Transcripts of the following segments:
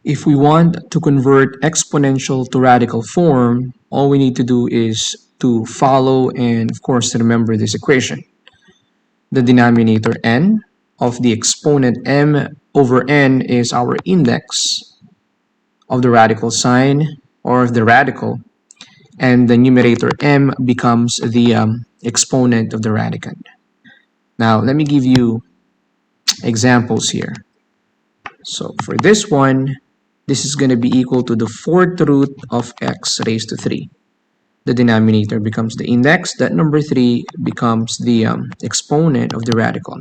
If we want to convert exponential to radical form, all we need to do is to follow and, of course, remember this equation. The denominator n of the exponent m over n is our index of the radical sign or of the radical, and the numerator m becomes the exponent of the radicand. Now, let me give you examples here. So for this one, this is going to be equal to the fourth root of x raised to 3. The denominator becomes the index. That number 3 becomes the exponent of the radical.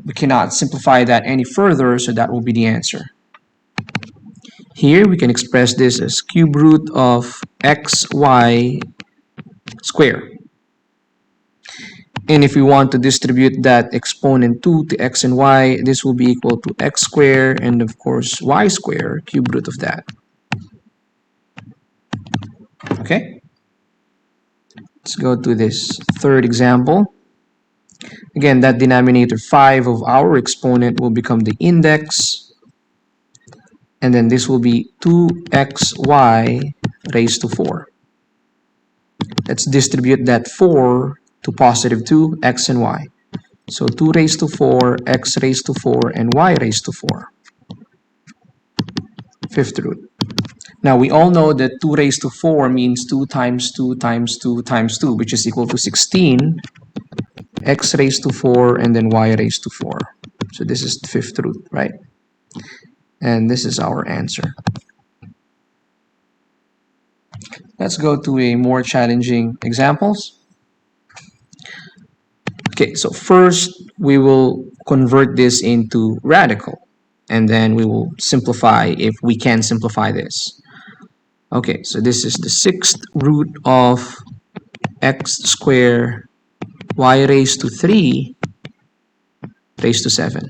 We cannot simplify that any further, so that will be the answer. Here we can express this as cube root of xy squared. And if we want to distribute that exponent 2 to x and y, this will be equal to x squared and of course y squared, cube root of that. Okay? Let's go to this third example. Again, that denominator 5 of our exponent will become the index. And then this will be 2xy raised to 4. Let's distribute that 4 to positive 2, x and y. So 2 raised to 4, x raised to 4, and y raised to 4. Fifth root. Now we all know that 2 raised to 4 means 2 times 2 times 2 times 2, which is equal to 16. X raised to 4 and then y raised to 4. So this is the fifth root, right? And this is our answer. Let's go to a more challenging examples. Okay, so first we will convert this into radical, and then we will simplify if we can simplify this. Okay, so this is the sixth root of x squared y raised to 3 raised to 7.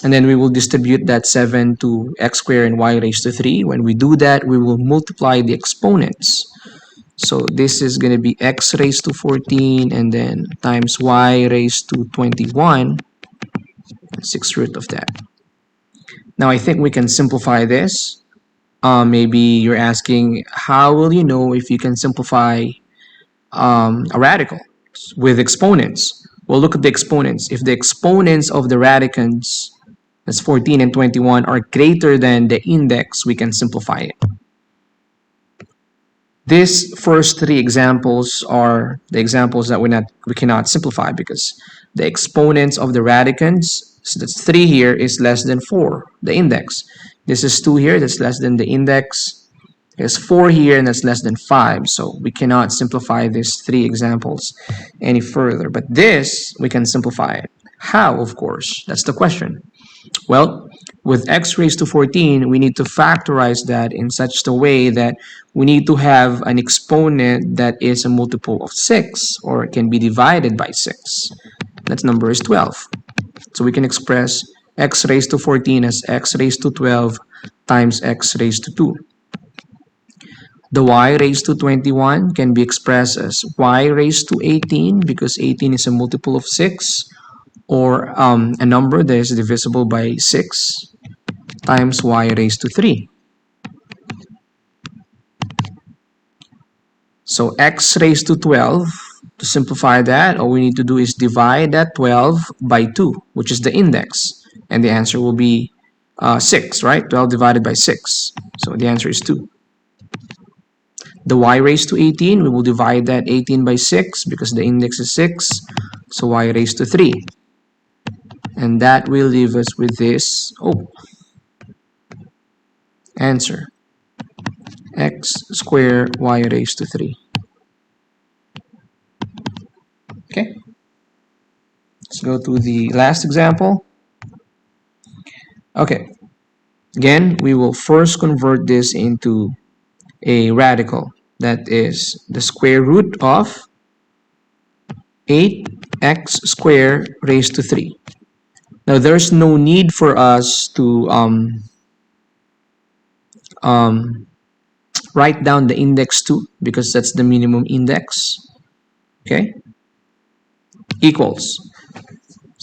And then we will distribute that 7 to x squared and y raised to 3. When we do that, we will multiply the exponents. So this is going to be x raised to 14 and then times y raised to 21, 6th root of that. Now I think we can simplify this. Maybe you're asking, how will you know if you can simplify a radical with exponents? Well, look at the exponents. If the exponents of the radicands, that's 14 and 21, are greater than the index, we can simplify it. These first three examples are the examples that we cannot simplify because the exponents of the radicands, so that's 3 here, is less than 4, the index. This is 2 here, that's less than the index. There's 4 here, and that's less than 5. So we cannot simplify these 3 examples any further. But this, we can simplify it. How, of course? That's the question. Well, with x raised to 14, we need to factorize that in such a way that we need to have an exponent that is a multiple of 6 or can be divided by 6. That number is 12. So we can express x raised to 14 as x raised to 12 times x raised to 2. The y raised to 21 can be expressed as y raised to 18 because 18 is a multiple of 6, or a number that is divisible by 6 times y raised to 3. So x raised to 12, to simplify that, all we need to do is divide that 12 by 2, which is the index. And the answer will be 6, right? 12 divided by 6. So the answer is 2. The y raised to 18, we will divide that 18 by 6 because the index is 6. So y raised to 3. And that will leave us with this answer. X squared y raised to 3. Okay. Let's go to the last example. Okay. Again, we will first convert this into a radical. That is the square root of 8x squared raised to 3. Now, there's no need for us to write down the index 2 because that's the minimum index. Okay? Equals.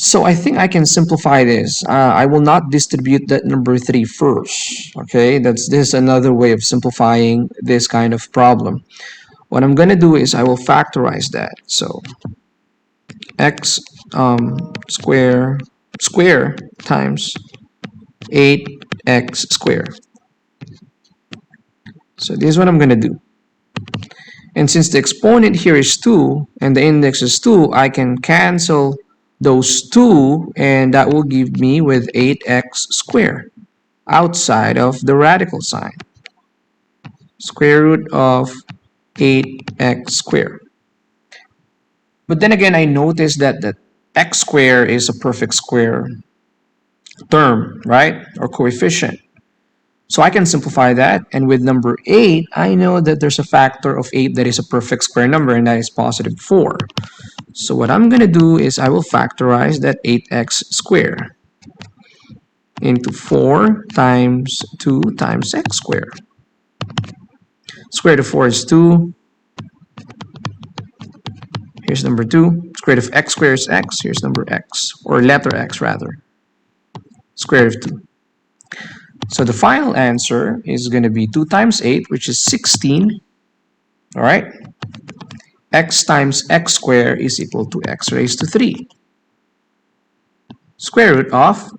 So I think I can simplify this. I will not distribute that number 3 first. Okay, this is another way of simplifying this kind of problem. What I'm going to do is I will factorize that. So x square times 8x squared. So this is what I'm going to do. And since the exponent here is 2 and the index is 2, I can cancel those 2 and that will give me with 8x squared outside of the radical sign. Square root of 8x squared. But then again, I noticed that the x squared is a perfect square term, right? Or coefficient. So I can simplify that, and with number 8, I know that there's a factor of 8 that is a perfect square number, and that is positive 4. So what I'm going to do is I will factorize that 8x squared into 4 times 2 times x squared. Square root of 4 is 2. Here's number 2. Square root of x squared is x. Here's number x, or letter x rather. Square root of 2. So the final answer is going to be 2 times 8, which is 16. All right. X times x squared is equal to x raised to 3. Square root of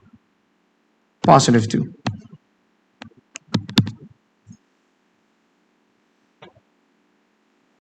positive 2.